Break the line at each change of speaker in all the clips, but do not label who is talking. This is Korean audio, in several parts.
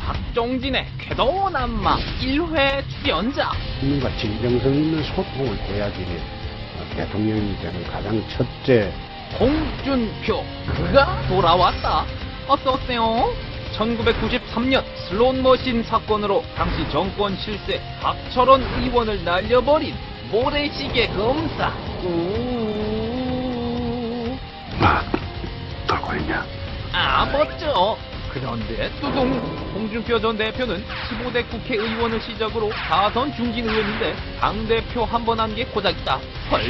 박종진의 쾌도운 안마 1회 출연자.
국민과 진정성 있는 소통을 해야지 대통령이 되는 가장 첫째.
홍준표 그가 돌아왔다. 어떠세요? 1993년 슬롯머신 사건으로 당시 정권 실세 박철원 의원을 날려버린 모래시계 검사.
돌고 있냐?
아, 멋져. 그런데 뚜둥, 홍준표 전 대표는 15대 국회의원을 시작으로 4선 중진 의원인데 당대표 한 번 한 게 고작이다. 헐.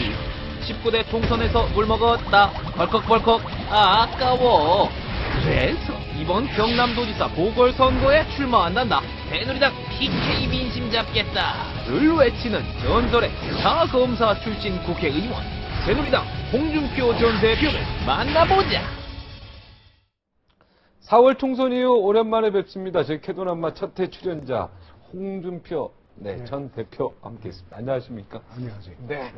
19대 총선에서 물먹었다. 벌컥벌컥. 아, 아까워. 그래서 이번 경남도지사 보궐선거에 출마한단다. 새누리당 PK 민심 잡겠다를 외치는 전설의 사검사 출신 국회의원 새누리당 홍준표 전 대표를 만나보자.
4월 총선 이후 오랜만에 뵙습니다. 저희 캐도남마 첫회 출연자 홍준표 전 대표 함께했습니다. 안녕하십니까?
안녕하세요.
네.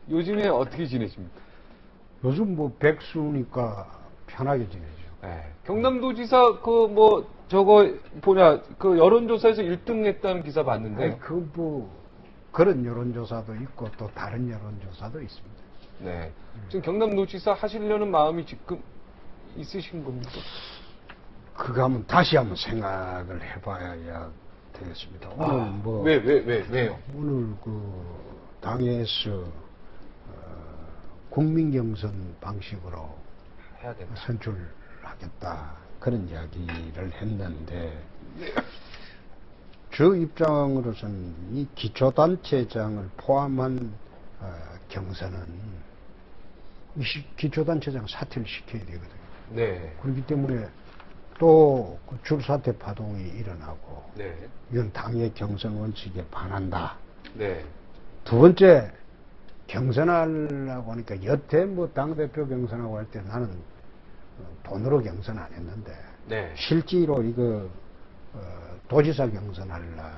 요즘에 어떻게 지내십니까?
요즘 뭐 백수니까 편하게 지내죠.
네. 경남도지사 여론조사에서 1등 했다는 기사 봤는데.
그런 여론조사도 있고 또 다른 여론조사도 있습니다.
네. 지금 경남도지사 하시려는 마음이 지금 있으신 겁니까?
그거 다시 한번 생각을 해봐야 되겠습니다. 오늘
왜요?
오늘 당에서 국민경선 방식으로
해야 된다.
선출하겠다 그런 이야기를 했는데 저 입장으로서는 이 기초단체장을 포함한 경선은 기초단체장 사퇴를 시켜야 되거든요.
네.
그렇기 때문에 또 줄사퇴 파동이 일어나고
네.
이건 당의 경선 원칙에 반한다.
네.
두 번째, 경선하려고 하니까 여태 당대표 경선하고 할 때 나는 돈으로 경선 안 했는데
네.
실제로 이거 도지사 경선하려면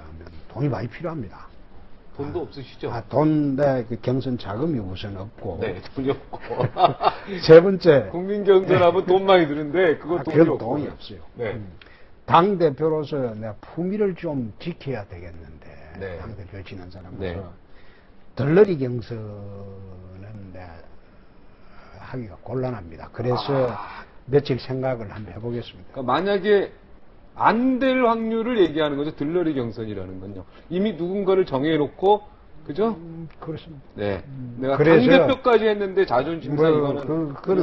돈이 많이 필요합니다.
돈도 없으시죠?
그 경선 자금이 우선 없고.
네, 돈이 없고.
세 번째.
국민 경선하면 돈 많이 드는데, 그거
돈이 없어요.
네.
당대표로서 내가 품위를 좀 지켜야 되겠는데.
네.
당대표 지낸 사람으로서.
네.
덜러리 경선은 내가 하기가 곤란합니다. 그래서 며칠 생각을 한번 해보겠습니다.
그러니까 만약에 안 될 확률을 얘기하는 거죠. 들러리 경선이라는 건요. 이미 누군가를 정해놓고, 그죠?
그렇습니다.
네. 내가
그래서
당대표까지 했는데 자존심상 이거는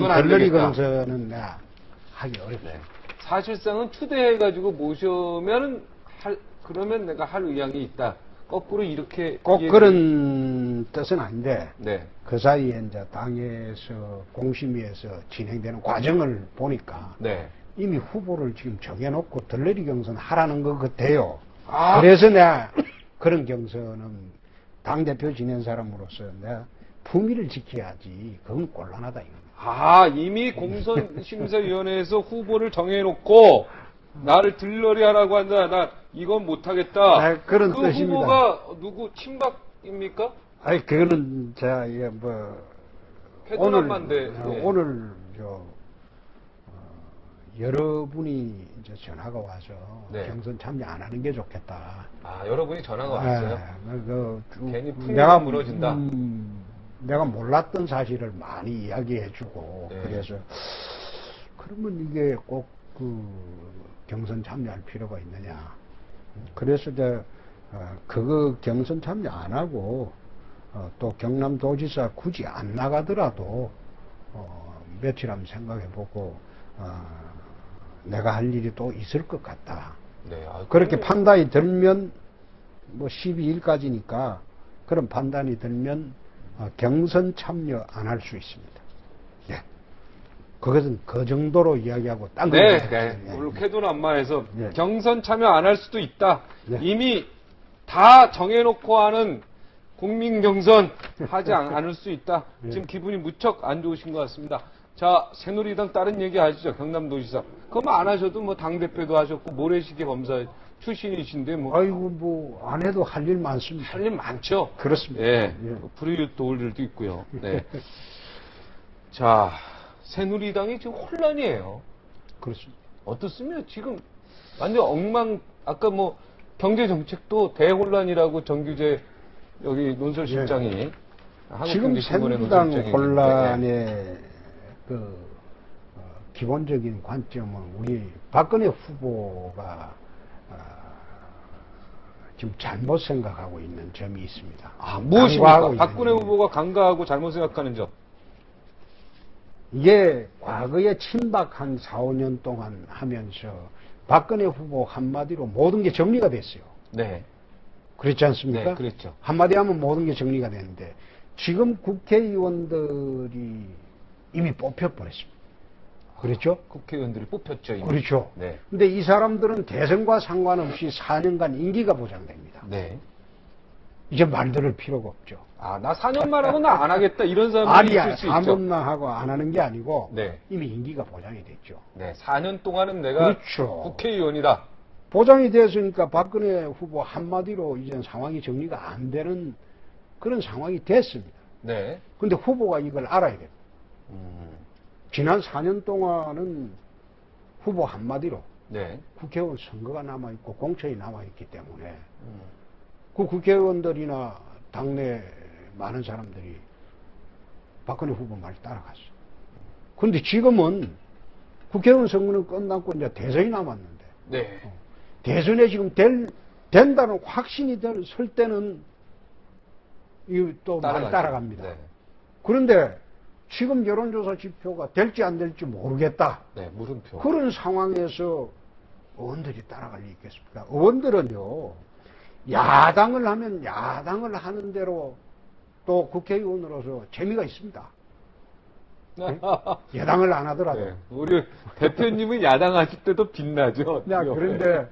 안
덜러리
되겠다.
경선은 내가 하기 어렵습니다.
네. 사실상은 추대해가지고 모셔면 그러면 내가 할 의향이 있다. 거꾸로 이렇게.
꼭 그런 뜻은 아닌데,
네.
그 사이에 이제 당에서 공심위에서 진행되는 과정을 보니까,
네.
이미 후보를 지금 정해놓고 덜러리 경선 하라는 것 같아요.
아.
그래서 내가 그런 경선은 당대표 지낸 사람으로서 내가 품위를 지켜야지. 그건 곤란하다 이겁니다.
이미 공선심사위원회에서 후보를 정해놓고 나를 들러리 하라고 한다. 나 이건 못하겠다.
그런
그
뜻입니다.
후보가 누구 친박입니까?
그거는 제가
캐도남만데.
오늘 여러분이 이제 전화가 와서
네.
경선 참여 안 하는 게 좋겠다.
여러분이 전화가 왔어요. 괜히
내가
풍미가 무너진다.
내가 몰랐던 사실을 많이 이야기해주고
네.
그래서 그러면 이게 꼭 경선 참여할 필요가 있느냐. 그래서 그거 경선 참여 안 하고 또 경남도지사 굳이 안 나가더라도 며칠 한번 생각해보고 내가 할 일이 또 있을 것 같다.
네.
그렇게 판단이 들면 12일까지니까 그런 판단이 들면 경선 참여 안 할 수 있습니다. 네. 그것은 그 정도로 이야기하고 딴 거.
네. 오늘 캐도남마에서
네.
경선 참여 안 할 수도 있다.
네.
이미 다 정해놓고 하는 국민 경선 하지 않을 수 있다.
네.
지금 기분이 무척 안 좋으신 것 같습니다. 자, 새누리당 다른 얘기 하시죠. 경남도지사. 그거 안 하셔도 당대표도 하셨고 모래시계 검사 출신이신데
안 해도 할 일 많습니다.
할 일 많죠.
그렇습니다.
예.
예.
불이익 도울 일도 있고요. 네. 자, 새누리당이 지금 혼란이에요.
그렇습니다.
어떻습니까? 지금 완전 아까 뭐 경제정책도 대혼란이라고 정규재 여기 논설실장이
지금
한국경제신문의
새누리당
논설실장이
혼란의 기본적인 관점은 우리 박근혜 후보가 지금 잘못 생각하고 있는 점이 있습니다.
무엇입니까?
간과하고
박근혜
있는
후보가 간과하고 잘못 생각하는 점.
이게 과거에 친박한 4, 5년 동안 하면서 박근혜 후보 한마디로 모든 게 정리가 됐어요.
네.
그렇지 않습니까?
네, 그랬죠.
한마디 하면 모든 게 정리가 되는데 지금 국회의원들이 이미 뽑혀버렸습니다. 그렇죠?
국회의원들이 뽑혔죠. 이미.
그렇죠.
네.
근데 이 사람들은 대선과 상관없이 4년간 임기가 보장됩니다.
네.
이제 말 들을 필요가 없죠.
나 4년만 하고 나 안 하겠다 이런 사람이
아니야,
있을 수 있죠.
4년만 하고 안 하는 게 아니고
네.
이미 임기가 보장이 됐죠.
네. 4년 동안은 내가
그렇죠.
국회의원이다.
보장이 됐으니까 박근혜 후보 한마디로 이제 상황이 정리가 안 되는 그런 상황이 됐습니다.
네.
근데 후보가 이걸 알아야 됩니다.
음.
지난 4년 동안은 후보 한마디로
네.
국회의원 선거가 남아있고 공천이 남아있기 때문에 그 국회의원들이나 당내 많은 사람들이 박근혜 후보 말 따라갔어. 근데 지금은 국회의원 선거는 끝났고 이제 대선이 남았는데
네.
대선에 지금 된다는 확신이 설 때는 또 말 따라갑니다.
네.
그런데 지금 여론조사 지표가 될지 안 될지 모르겠다.
네. 물음표.
그런 상황에서 의원들이 따라갈 리 있겠습니까? 의원들은요, 야당을 하면 야당을 하는 대로 또 국회의원으로서 재미가 있습니다. 네? 야당을 안 하더라도.
네. 우리 대표님은 야당 하실 때도 빛나죠.
그런데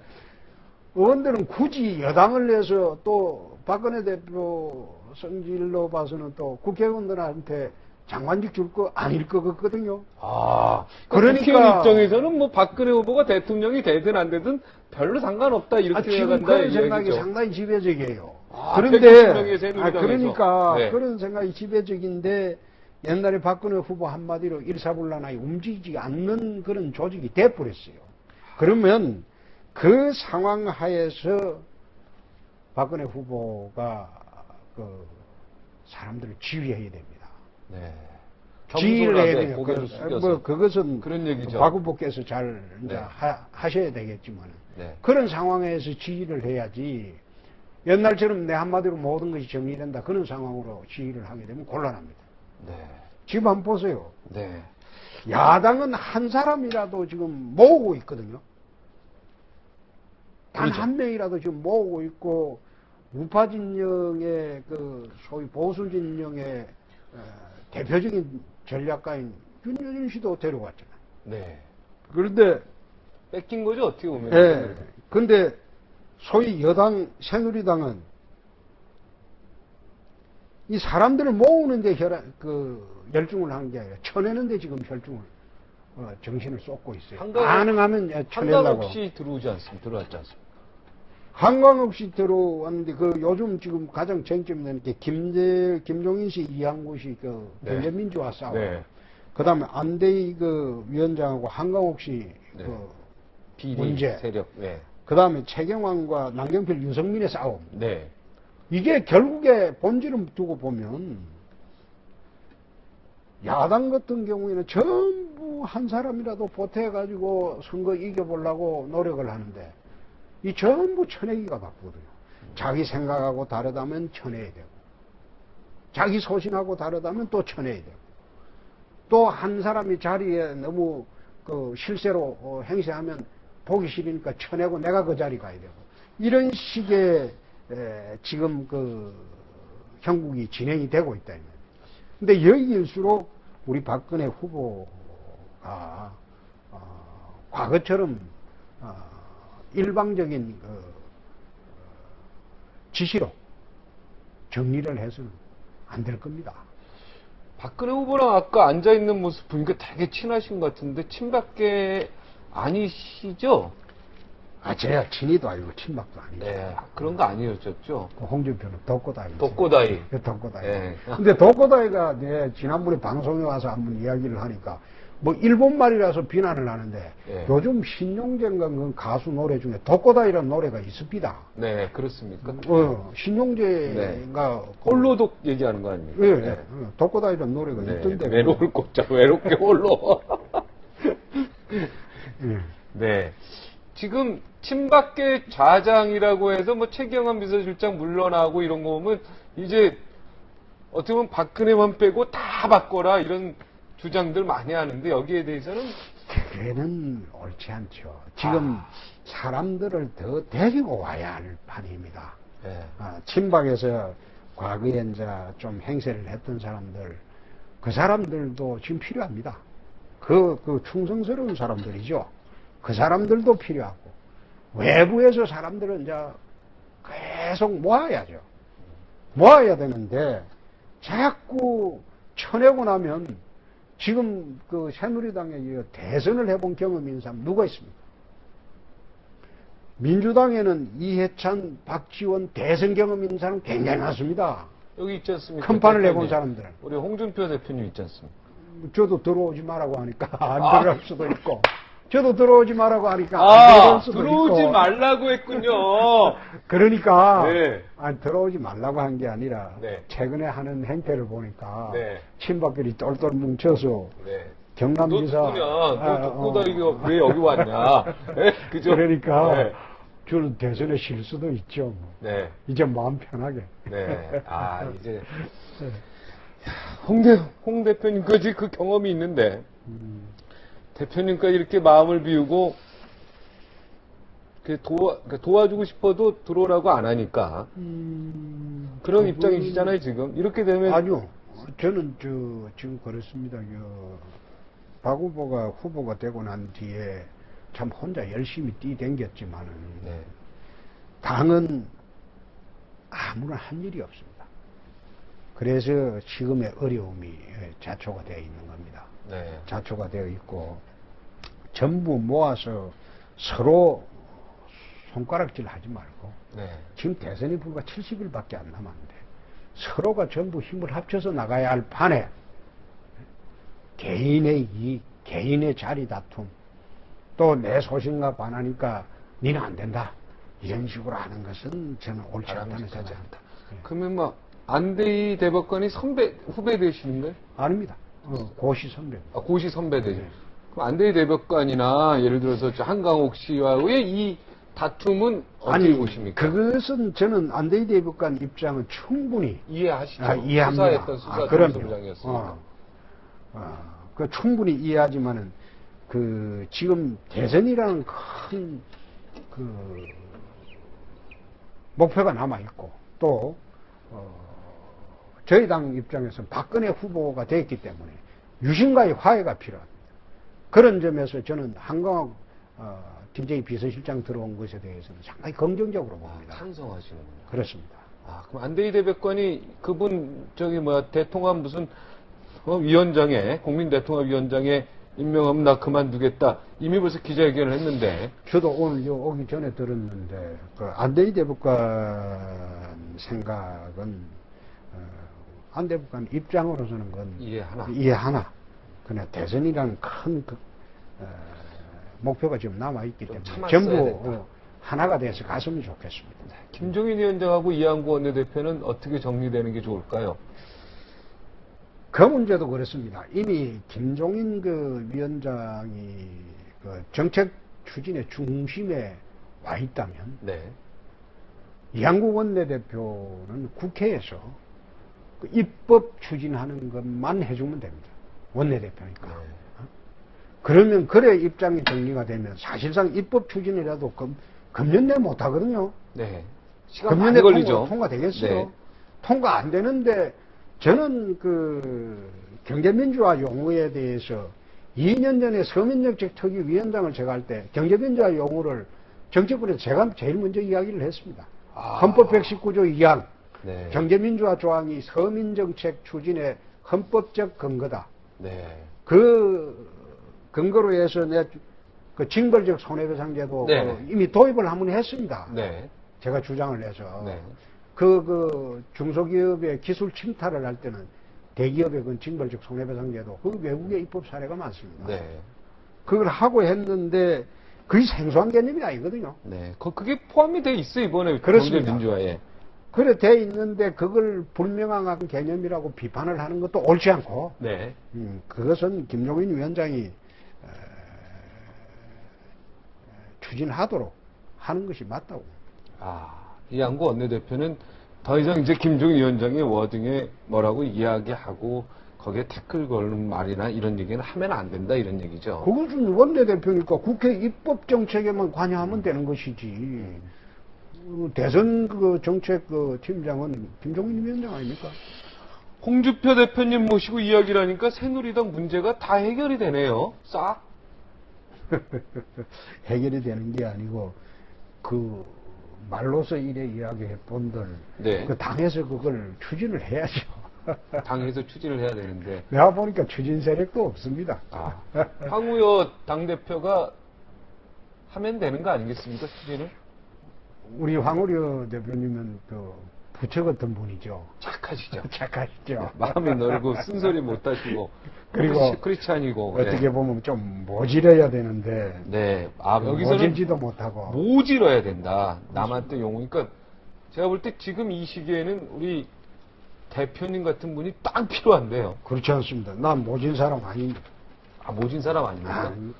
의원들은 굳이 여당을 해서 또 박근혜 대표 성질로 봐서는 또 국회의원들한테 장관직 줄 거 아닐 것 같거든요.
그러니까 국회의원 입장에서는 뭐 박근혜 후보가 대통령이 되든 안 되든 별로 상관없다 이렇게
지금
해간다
그런
이
생각이
얘기죠.
상당히 지배적이에요.
190명의 새누리당에서.
그러니까
네.
그런 생각이 지배적인데 옛날에 박근혜 후보 한마디로 일사불란하게 움직이지 않는 그런 조직이 돼버렸어요. 그러면 그 상황 하에서 박근혜 후보가 사람들을 지휘해야 됩니다.
네.
지휘를 해야 돼요.
고개를 숙여서.
그것은
그런 얘기죠.
박 후보께서 잘 이제
네.
하셔야 되겠지만
네.
그런 상황에서 지휘를 해야지 옛날처럼 내 한마디로 모든 것이 정리된다 그런 상황으로 지휘를 하게 되면 곤란합니다.
네.
지금 한번 보세요.
네.
야당은 한 사람이라도 지금 모으고 있거든요. 단
그렇죠.
한 명이라도 지금 모으고 있고 우파 진영의 소위 보수 진영의 대표적인 전략가인 윤여준 씨도 데려왔잖아요.
네.
그런데
뺏긴 거죠, 어떻게 보면.
예. 근데 소위 여당 새누리당은 이 사람들을 모으는데 열중을 하는 게 아니라 쳐내는데 지금 정신을 쏟고 있어요. 가능하면 쳐내려고.
한강 없이 들어왔지 않습니까?
한강 없이 들어왔는데 요즘 지금 가장 쟁점이 되는 게 김종인 씨, 이한구 씨
네.
경제민주화 싸움.
네.
그다음에 안대희 위원장하고 한강옥 씨
네. 비리
문제.
세력. 네.
그다음에 최경환과 남경필, 유승민의 싸움.
네.
이게 결국에 본질을 두고 보면 야당 같은 경우에는 전부 한 사람이라도 보태가지고 선거 이겨보려고 노력을 하는데 이 전부 쳐내기가 바쁘거든요. 자기 생각하고 다르다면 쳐내야 되고 자기 소신하고 다르다면 또 쳐내야 되고 또 한 사람이 자리에 너무 실세로 행세하면 보기 싫으니까 쳐내고 내가 그 자리 가야 되고 이런 식의 지금 형국이 진행이 되고 있다. 근데 여기일수록 우리 박근혜 후보가 과거처럼 일방적인 지시로 정리를 해서는 안 될 겁니다.
박근혜 후보랑 아까 앉아있는 모습 보니까 되게 친하신 것 같은데 친박계 아니시죠?
제가 친이도 아니고 친박도 아니고.
네, 그런 거 아니었죠?
홍준표는 덕고다이.
덕고다이.
덕고다이.
네.
근데 덕고다이가 지난번에 방송에 와서 한번 이야기를 하니까 뭐 일본 말이라서 비난을 하는데
예.
요즘 신용재인가 그 가수 노래 중에 독고다이라는 노래가 있습니다.
네, 그렇습니까?
신용재가
홀로독 얘기하는 거 아닙니까?
예,
네.
독고다이라는 노래가
네,
있던데.
외로울 꼽자, 외롭게 홀로.
예.
네. 지금 친박계 좌장이라고 해서 뭐 최경환 비서실장 물러나고 이런 거 보면 이제 어떻게 보면 박근혜만 빼고 다 바꿔라 이런 주장들 많이 하는데 여기에 대해서는
그게는 옳지 않죠. 지금 사람들을 더 데리고 와야 할 판입니다.
네.
친박에서 과거에 이제 좀 행세를 했던 사람들, 그 사람들도 지금 필요합니다. 그 충성스러운 사람들이죠. 그 사람들도 필요하고, 외부에서 사람들은 이제 계속 모아야죠. 모아야 되는데, 자꾸 쳐내고 나면, 지금 그 새누리당에 대선을 해본 경험이 있는 사람 누가 있습니까? 민주당에는 이해찬, 박지원 대선 경험 있는 사람 굉장히 많습니다.
여기 있지 않습니까?
큰 판을
대표님.
내본 사람들.
우리 홍준표 대표님 있지 않습니까?
저도 들어오지 말라고 하니까 안 들어갈 수도 있고, 저도 들어오지 말라고 하니까 안 들어갈 수도
들어오지
있고.
말라고 했군요.
그러니까
네.
들어오지 말라고 한 게 아니라
네.
최근에 하는 행태를 보니까
네.
친박들이 똘똘 뭉쳐서
네.
경남지사
너 독고다이가 왜 여기 왔냐? 네? 그죠?
그러니까
네.
저는 대선에 실 수도 있죠. 뭐.
네.
이제 마음 편하게.
네. 이제
네.
홍 대표님까지 그 경험이 있는데 대표님까지 이렇게 마음을 비우고 도와주고 싶어도 들어오라고 안 하니까 그런 입장이시잖아요 지금. 이렇게 되면
아니요. 저는 지금 그렇습니다. 박 후보가 후보가 되고 난 뒤에 참 혼자 열심히 뛰댕겼지만은
네.
당은 아무런 한 일이 없습니다. 그래서 지금의 어려움이 자초가 되어 있는 겁니다.
네.
자초가 되어 있고 전부 모아서 서로 손가락질 하지 말고
네.
지금 대선이 불과 70일밖에 안 남았는데 서로가 전부 힘을 합쳐서 나가야 할 판에 개인의 이익, 개인의 자리 다툼, 또 내 소신과 반하니까 니는 안 된다 이런 식으로 하는 것은 저는 옳지 않다는 생각입니다.
그러면 뭐 안대희 대법관이 후배 되시는가요?
아닙니다. 고시 선배입니다.
고시 선배 되죠. 그럼 안대희 대법관이나 예를 들어서 한강옥 씨와의 이 다툼은 어떻게 보십니까?
그것은 저는 안대희 대법관 입장은 충분히
이해하시죠?
이해합니다.
수사했던 수사팀장이었으니까.
그 충분히 이해하지만은 지금 대선이라는 큰 목표가 남아 있고 또 저희 당 입장에서는 박근혜 후보가 됐기 때문에 유신과의 화해가 필요합니다. 그런 점에서 저는 한강옥 김정희 비서실장 들어온 것에 대해서는 상당히 긍정적으로 봅니다.
찬성하시는군요.
그렇습니다.
그럼 안대희 대법관이 그분 대통합 무슨 위원장에 국민대통합위원장에 임명하면 나 그만두겠다 이미 벌써 기자회견을 했는데
저도 오늘 오기 전에 들었는데 안대희 대법관 생각은 안 대법관 입장으로서는 건 이해하나. 그러나 대선이라는 큰 목표가 지금 남아있기 때문에 전부 하나가 돼서 갔으면 좋겠습니다.
김종인 위원장하고 이한구 원내대표는 어떻게 정리되는 게 좋을까요?
그 문제도 그렇습니다. 이미 김종인 위원장이 정책 추진의 중심에 와 있다면
네.
이한구 원내대표는 국회에서 입법 추진하는 것만 해주면 됩니다. 원내대표니까. 그러면 그래 입장이 정리가 되면 사실상 입법 추진이라도 금년 내 못하거든요.
네. 시간
금년 내
많이 걸리죠.
통과되겠어요.
네.
통과 안 되는데 저는 경제민주화 용어에 대해서 2년 전에 서민정책특위위원장을 제가 할 때 경제민주화 용어를 정치권에서 제가 제일 먼저 이야기를 했습니다. 헌법 119조 2항
네.
경제민주화 조항이 서민정책 추진의 헌법적 근거다.
네.
그 근거로 해서 징벌적 손해배상제도
네.
이미 도입을 한번 했습니다.
네.
제가 주장을 해서
네.
중소기업의 기술 침탈을 할 때는 대기업의 그 징벌적 손해배상제도 그 외국의 입법 사례가 많습니다.
네.
그걸 하고 했는데 그게 생소한 개념이 아니거든요.
네. 그게 포함이 돼 있어, 이번에.
그렇습니다.
경제민주화에.
그래 돼 있는데 그걸 불명확한 개념이라고 비판을 하는 것도 옳지 않고
네.
그것은 김종인 위원장이 추진하도록 하는 것이 맞다고.
이양구 원내대표는 더 이상 이제 김종인 위원장의 워딩에 뭐라고 이야기하고 거기에 댓글 걸는 말이나 이런 얘기는 하면 안 된다 이런 얘기죠.
그것은 원내대표니까 국회 입법정책에만 관여하면 되는 것이지. 대선 그 정책 그 팀장은 김종인 위원장 아닙니까?
홍준표 대표님 모시고 이야기를 하니까 새누리당 문제가 다 해결이 되네요. 싹.
해결이 되는 게 아니고 그 말로서 이래 이야기해 본들
네.
그 당에서 그걸 추진을 해야죠.
당에서 추진을 해야 되는데.
내가 보니까 추진 세력도 없습니다.
황우여 당대표가 하면 되는 거 아니겠습니까, 추진을?
우리 황우려 대표님은 그 부처 같은 분이죠.
착하시죠.
착하시죠.
마음이 넓고 쓴소리 못 하시고.
그리고
크리스찬이고.
어떻게 보면 좀 모질해야 되는데
네. 여기서는
모질지도 못하고
모질어야 된다. 남한테 용어. 그러니까 제가 볼 때 지금 이 시기에는 우리 대표님 같은 분이 딱 필요한데요.
그렇지 않습니다. 난 모진 사람 아닙니다.
모진 사람 아닙니까?
아니,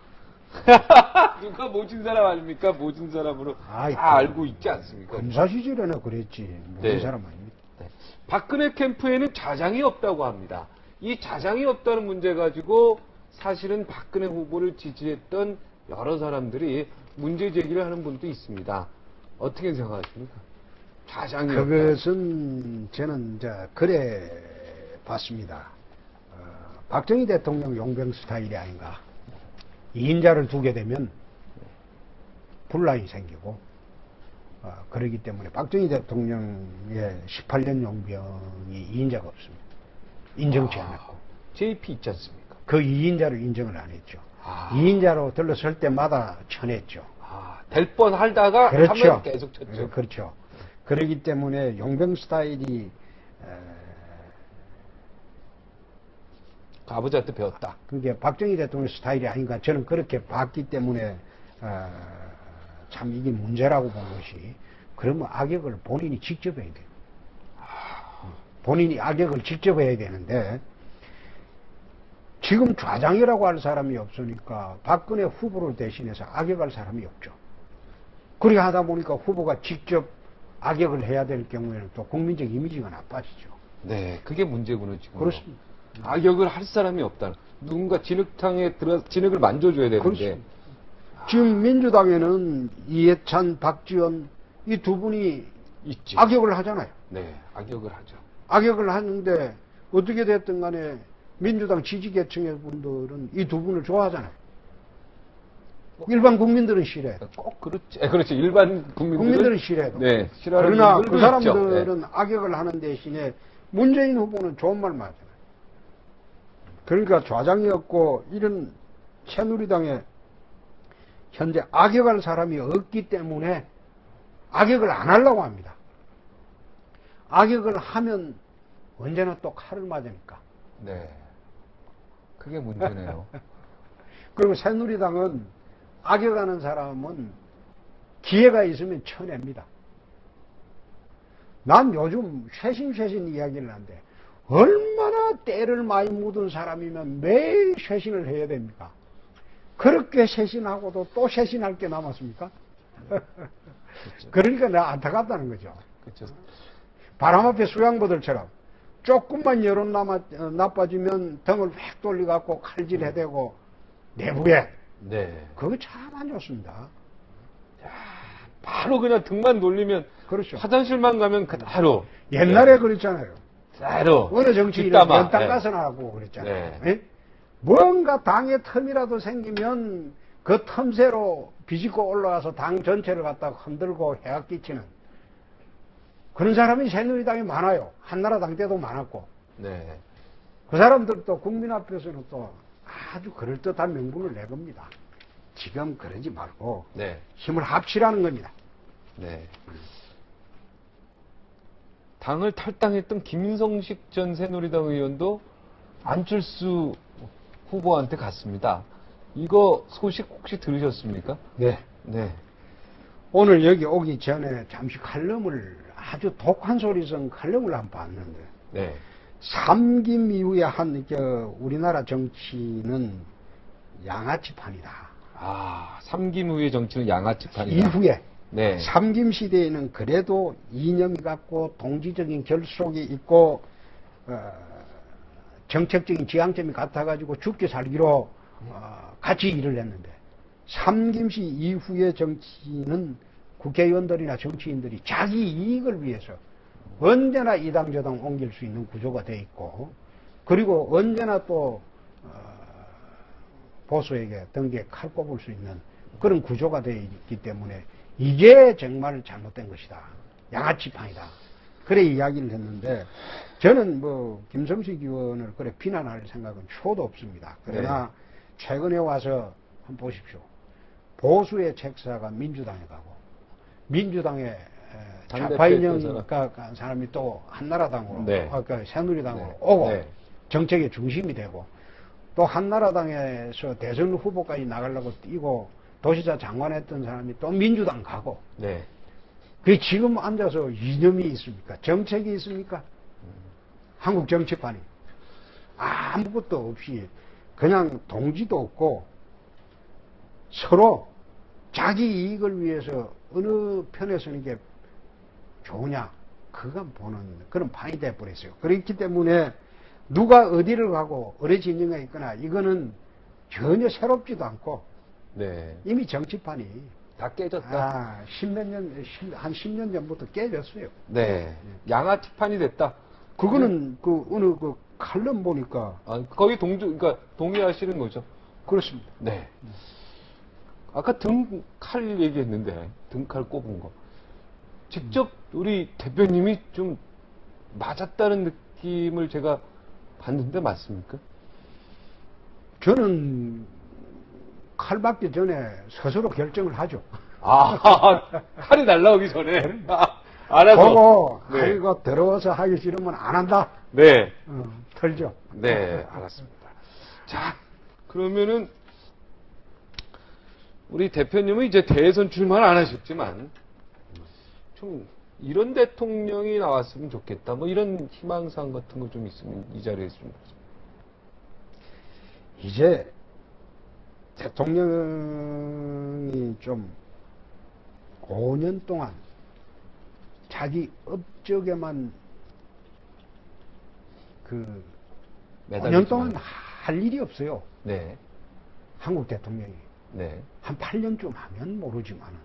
누가 모진 사람 아닙니까? 모진 사람으로
아이,
다 알고 있지 않습니까?
검사 시절에는 그랬지. 모진
네.
사람 아닙니다.
네. 박근혜 캠프에는 좌장이 없다고 합니다. 이 좌장이 없다는 문제 가지고 사실은 박근혜 후보를 지지했던 여러 사람들이 문제 제기를 하는 분도 있습니다. 어떻게 생각하십니까? 좌장이
그것은 저는 이제 그래 봤습니다. 박정희 대통령 용병 스타일이 아닌가. 2인자를 두게 되면 분란이 생기고 그러기 때문에 박정희 대통령의 18년 용병이 2인자가 없습니다. 인정치 않았고
JP 있지 않습니까?
그 2인자를 인정을 안 했죠.
아.
2인자로 들러설 때마다 쳐냈죠.
될 뻔 하다가
그렇죠.
하면 계속 쳤죠.
그렇죠. 그렇기 때문에 용병 스타일이
아버지한테 배웠다.
그게 박정희 대통령 스타일이 아닌가 저는 그렇게 봤기 때문에 참 이게 문제라고 보는 것이 그러면 악역을 본인이 직접 해야 돼요. 본인이 악역을 직접 해야 되는데 지금 좌장이라고 할 사람이 없으니까 박근혜 후보를 대신해서 악역할 사람이 없죠. 그렇게 하다 보니까 후보가 직접 악역을 해야 될 경우에는 또 국민적 이미지가 나빠지죠.
네, 그게 문제군요, 지금.
그렇습니다.
악역을 할 사람이 없다. 누군가 진흙탕에 들어서 진흙을 만져줘야 되는데.
그렇습니다. 지금 민주당에는 이해찬, 박지원 이 두 분이
있지.
악역을 하잖아요.
네, 악역을 하죠.
악역을 하는데 어떻게 됐든 간에 민주당 지지계층의 분들은 이 두 분을 좋아하잖아요. 일반 국민들은 싫어해요.
꼭 그렇지. 그렇죠. 일반
국민들은 싫어해요.
네, 싫어하는
그러나 그
분들도 있죠.
사람들은 악역을 하는 대신에 문재인 후보는 좋은 말만 하잖아요. 그러니까 좌장이었고 이런 새누리당에 현재 악역할 사람이 없기 때문에 악역을 안 하려고 합니다. 악역을 하면 언제나 또 칼을 맞으니까.
네. 그게 문제네요.
그리고 새누리당은 악역하는 사람은 기회가 있으면 쳐냅니다. 난 요즘 쇄신 이야기를 하는데 얼마나 때를 많이 묻은 사람이면 매일 쇄신을 해야 됩니까? 그렇게 쇄신하고도 또 쇄신할 게 남았습니까?
그렇죠.
그러니까 내가 안타깝다는 거죠.
그렇죠.
바람 앞에 수양보들처럼 조금만 여론 나빠지면 등을 획 돌려갖고 칼질해대고 내부에
네.
그거 참 안 좋습니다.
바로 그냥 등만 돌리면
그렇죠.
화장실만 가면 그대로.
옛날에 그랬잖아요.
그대로.
어느 정치인은
뒷담화.
연탄
네.
가스나 하고 그랬잖아요.
네.
예? 뭔가 당의 틈이라도 생기면 그 틈새로 비집고 올라와서 당 전체를 갖다가 흔들고 해악 끼치는 그런 사람이 새누리당에 많아요. 한나라당 때도 많았고.
네.
그 사람들도 국민 앞에서는 또 아주 그럴듯한 명분을 내겁니다. 지금 그러지 말고
네.
힘을 합치라는 겁니다.
네. 당을 탈당했던 김성식 전 새누리당 의원도 안철수 후보한테 갔습니다. 이거 소식 혹시 들으셨습니까?
네.
네.
오늘 여기 오기 전에 잠시 칼럼을 아주 독한 소리성 칼럼을 한번 봤는데
네.
삼김 이후에 우리나라 정치는 양아치판이다.
아, 삼김 후의 정치는 양아치판이다.
이후에
네.
삼김 시대에는 그래도 이념이 갖고 동지적인 결속이 있고 정책적인 지향점이 같아가지고 죽기 살기로 같이 일을 했는데 삼김씨 이후의 정치는 국회의원들이나 정치인들이 자기 이익을 위해서 언제나 이당 저당 옮길 수 있는 구조가 돼 있고 그리고 언제나 또 보수에게 등기에 칼 꼽을 수 있는 그런 구조가 되어 있기 때문에 이게 정말 잘못된 것이다. 양아치판이다. 그래 이야기를 했는데 저는 뭐 김성식 의원을 그래 비난할 생각은 초도 없습니다. 그러나 최근에 와서 한번 보십시오. 보수의 책사가 민주당에 가고 민주당의 좌파 인형 간 사람이 또 한나라당으로 그러니까 새누리당으로 오고 정책의 중심이 되고 또 한나라당에서 대선 후보까지 나가려고 뛰고 도시자 장관했던 사람이 또 민주당 가고 그 지금 앉아서 이념이 있습니까? 정책이 있습니까? 한국 정치판이 아무것도 없이 그냥 동지도 없고 서로 자기 이익을 위해서 어느 편에 서는 게 좋으냐 그건 보는 그런 판이 돼버렸어요. 그렇기 때문에 누가 어디를 가고 어느 진영에 있거나 이거는 전혀 새롭지도 않고 이미 정치판이
다 깨졌다.
한 10년 전부터 깨졌어요.
양아치판이 됐다.
그거는 어느 칼럼 보니까
거기 그러니까 동의하시는 거죠?
그렇습니다.
네. 아까 등칼 얘기했는데 등칼 꼽은 거 직접 우리 대표님이 좀 맞았다는 느낌을 제가 봤는데 맞습니까?
저는 칼 받기 전에 스스로 결정을 하죠.
칼이 날라오기 전에 알아서
보고 이거 더러워서 하기 싫으면 안 한다. 털죠.
알았습니다. 자, 그러면은 우리 대표님은 이제 대선 출마를 안 하셨지만 좀 이런 대통령이 나왔으면 좋겠다. 뭐 이런 희망사항 같은 거 좀 있으면 이 자리에서 좀
이제 대통령이 좀 5년 동안 자기 업적에만 5년 동안 할 일이 없어요. 한국 대통령이. 한 8년쯤 하면 모르지만은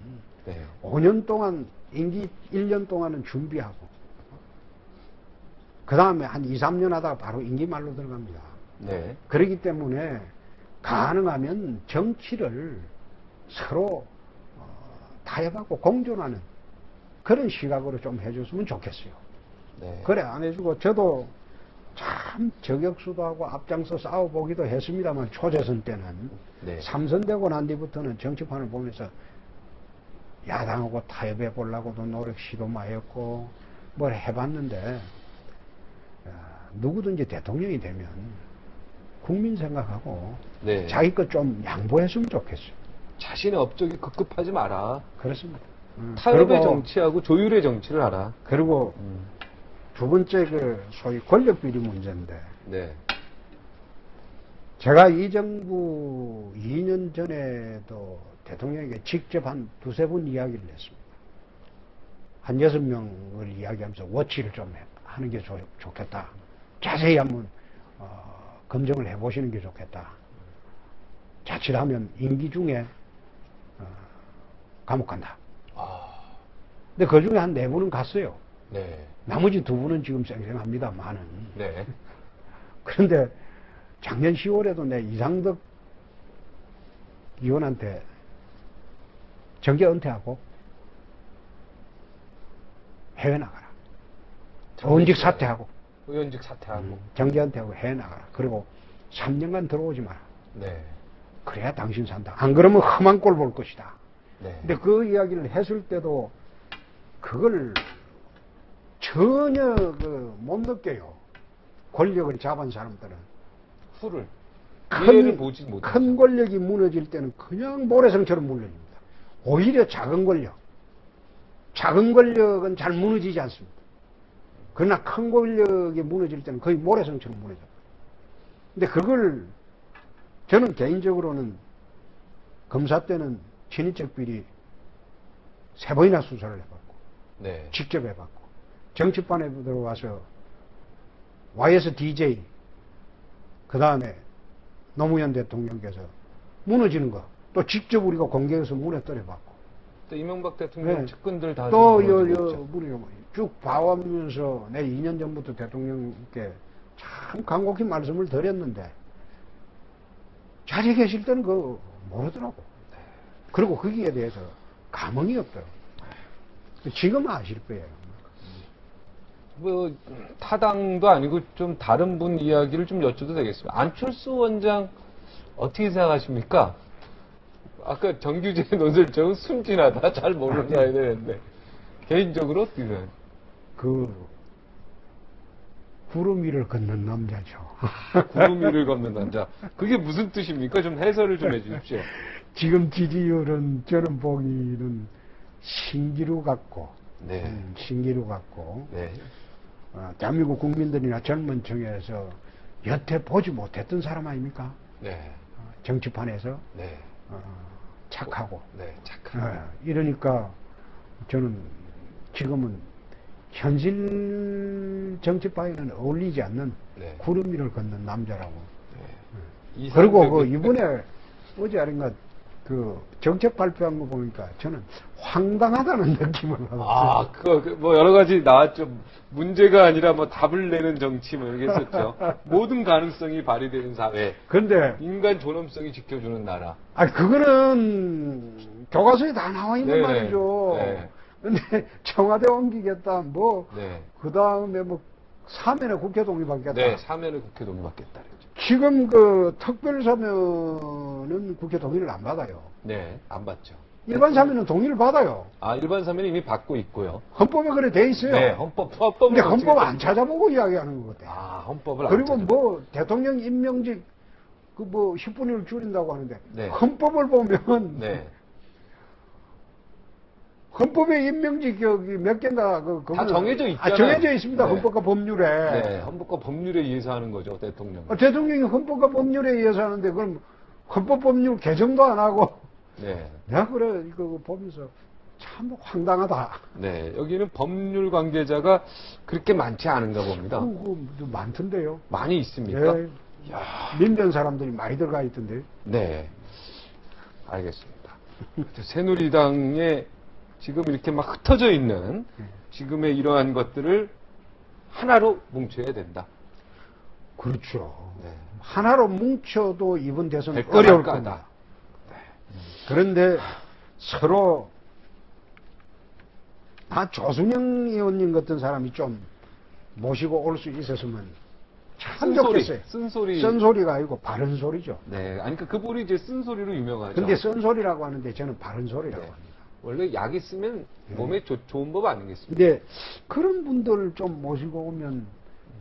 5년 동안 임기 1년 동안은 준비하고 그 다음에 한 2, 3년 하다가 바로 임기 말로 들어갑니다. 그렇기 때문에 가능하면 정치를 서로 타협하고 공존하는 그런 시각으로 좀 해줬으면 좋겠어요. 그래 안 해주고 저도 참 저격수도 하고 앞장서 싸워보기도 했습니다만 초재선 때는 삼선되고 난 뒤부터는 정치판을 보면서 야당하고 타협해 보려고도 노력 시도 많이 했고 뭘 해봤는데 누구든지 대통령이 되면 국민 생각하고 자기 것 좀 양보했으면 좋겠어요.
자신의 업적이 급급하지 마라.
그렇습니다.
타협의 정치하고 조율의 정치를 하라.
그리고 두 번째 소위 권력 비리 문제인데 제가 이 정부 2년 전에도 대통령에게 직접 한 2-3번 이야기를 했습니다. 한 6명을 이야기하면서 워치를 좀 하는 게 좋겠다. 자세히 한번 검증을 해보시는 게 좋겠다. 자칫하면 임기 중에 감옥 간다. 근데 그 중에 한 4분은 갔어요. 나머지 2분은 지금 쌩쌩합니다만은. 그런데 작년 10월에도 내 이상덕 의원한테 정계 은퇴하고 해외 나가라. 의원직 사퇴하고. 정계 은퇴하고 해외 나가라. 그리고 3년간 들어오지 마라. 그래야 당신 산다. 안 그러면 험한 꼴 볼 것이다. 근데 그 이야기를 했을 때도 그걸 전혀 못 느껴요. 권력을 잡은 사람들은.
후를. 이해를 보지 못해.
큰 권력이 무너질 때는 그냥 모래성처럼 무너집니다. 오히려 작은 권력은 잘 무너지지 않습니다. 그러나 큰 권력이 무너질 때는 거의 모래성처럼 무너져요. 근데 그걸 저는 개인적으로는 검사 때는 친인척 비리 3번이나 수사를 해봤고,
네.
직접 해봤고, 정치판에 들어와서 YS DJ, 그 다음에 노무현 대통령께서 무너지는 거, 또 직접 우리가 공개해서 무너뜨려봤고,
또 이명박 대통령
네.
측근들 다
또
무너지고 있죠.
쭉 봐오면서 내 2년 전부터 대통령께 참 간곡히 말씀을 드렸는데, 자리에 계실 때는 그거 모르더라고. 그리고 거기에 대해서 감흥이 없더라고. 지금 아실 거예요.
뭐 타당도 아니고 좀 다른 분 이야기를 좀 여쭤도 되겠습니다. 안철수 원장 어떻게 생각하십니까? 아까 정규재 논설정은 순진하다, 잘 모른다 이랬는데 개인적으로 어떻게 생각하세요?
구름 위를 걷는 남자죠.
구름 위를 걷는 남자. 그게 무슨 뜻입니까? 좀 해설을 좀 해주십시오.
지금 지지율은 저는 보기는 신기루 같고,
네.
신기루 같고,
네.
대한민국 국민들이나 젊은 층에서 여태 보지 못했던 사람 아닙니까?
네.
정치판에서
네.
착하고.
네. 착한.
이러니까 저는 지금은 현실 정치판에는 어울리지 않는
네.
구름 위를 걷는 남자라고.
네.
그리고 이번에 어제 아닌가 정책 발표한 거 보니까 저는 황당하다는 느낌을 받았어요.
뭐 여러 가지 나왔죠. 문제가 아니라 뭐 답을 내는 정치 뭐 이렇게 했었죠. 모든 가능성이 발휘되는 사회.
근데
인간 존엄성이 지켜주는 나라.
그거는 교과서에 다 나와 있는
네네.
말이죠.
네.
근데 청와대 옮기겠다,
네.
그 다음에 사면에 국회 동의받겠다.
네, 사면을 국회 동의받겠다 그랬죠.
지금 특별 사면은 국회 동의를 안 받아요.
네, 안 받죠.
일반 사면은 동의를 받아요.
일반 사면은 이미 받고 있고요.
헌법에 그래 돼 있어요.
네, 헌법은
근데 헌법 안 찾아보고 이야기하는 것 같아요.
헌법을 안
그리고
찾아보고.
대통령 임명직 10분의 1을 줄인다고 하는데
네.
헌법을 보면
네.
헌법에 임명직 몇 개인가
다 정해져 있잖아요.
정해져 있습니다.
네.
헌법과 법률에.
네, 헌법과 법률에 의해서 하는 거죠, 대통령.
대통령이 헌법과 법률에 의해서 하는데 그럼 헌법 법률 개정도 안 하고.
네.
내가 그래 이거 보면서 참 황당하다.
네, 여기는 법률 관계자가 그렇게 많지 않은가 봅니다.
많던데요.
많이 있습니까?
네. 민변 사람들이 많이 들어가 있던데.
네. 알겠습니다. 새누리당에 지금 이렇게 막 흩어져 있는 지금의 이러한 것들을 하나로 뭉쳐야 된다.
그렇죠.
네.
하나로 뭉쳐도 이번 대선
될
어려울
거다.
겁니다. 그런데 서로 조순영 의원님 같은 사람이 좀 모시고 올 수 있었으면 참 좋겠어요. 쓴소리가 아니고 바른 소리죠.
네. 아니, 그분이 이제 쓴소리로 유명하죠.
근데 쓴소리라고 하는데 저는 바른 소리라고 합니다.
원래 약 있으면 몸에 좋은 법 아니겠습니까?
근데 그런 분들을 좀 모시고 오면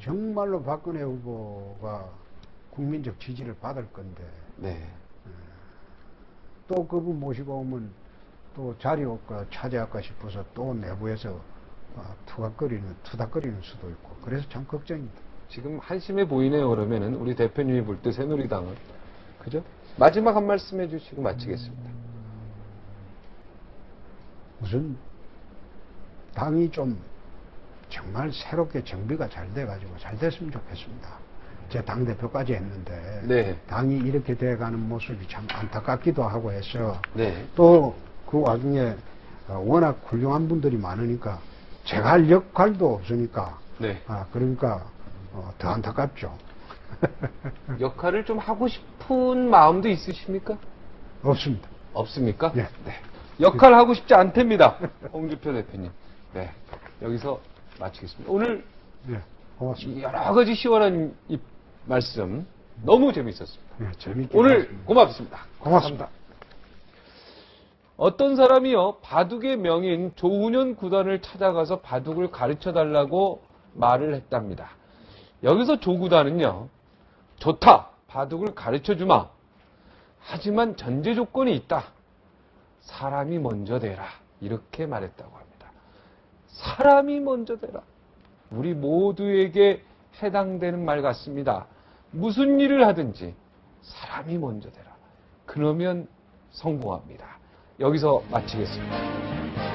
정말로 박근혜 후보가 국민적 지지를 받을 건데
네.
또 그분 모시고 오면 또 자리 올까 차지할까 싶어서 또 내부에서 투닥거리는 수도 있고 그래서 참 걱정입니다.
지금 한심해 보이네요. 그러면은 우리 대표님이 볼 때 새누리당은 그죠? 마지막 한 말씀 해주시고 마치겠습니다.
무슨 당이 좀 정말 새롭게 정비가 잘 돼가지고 잘 됐으면 좋겠습니다. 제 당대표까지 했는데
네.
당이 이렇게 돼가는 모습이 참 안타깝기도 하고 해서
네.
또 그 와중에 워낙 훌륭한 분들이 많으니까 제가 할 역할도 없으니까
네.
그러니까 더 안타깝죠.
역할을 좀 하고 싶은 마음도 있으십니까?
없습니다.
없습니까?
네.
역할 하고 싶지 않답니다. 홍준표 대표님. 네. 여기서 마치겠습니다. 오늘
네, 고맙습니다.
여러 가지 시원한 이 말씀 너무 재밌었습니다.
네, 재밌게
오늘
봤습니다.
고맙습니다.
고맙습니다.
어떤 사람이요, 바둑의 명인 조훈현 구단을 찾아가서 바둑을 가르쳐 달라고 말을 했답니다. 여기서 조 구단은요, 좋다, 바둑을 가르쳐 주마. 하지만 전제 조건이 있다. 사람이 먼저 되라. 이렇게 말했다고 합니다. 사람이 먼저 되라. 우리 모두에게 해당되는 말 같습니다. 무슨 일을 하든지 사람이 먼저 되라. 그러면 성공합니다. 여기서 마치겠습니다.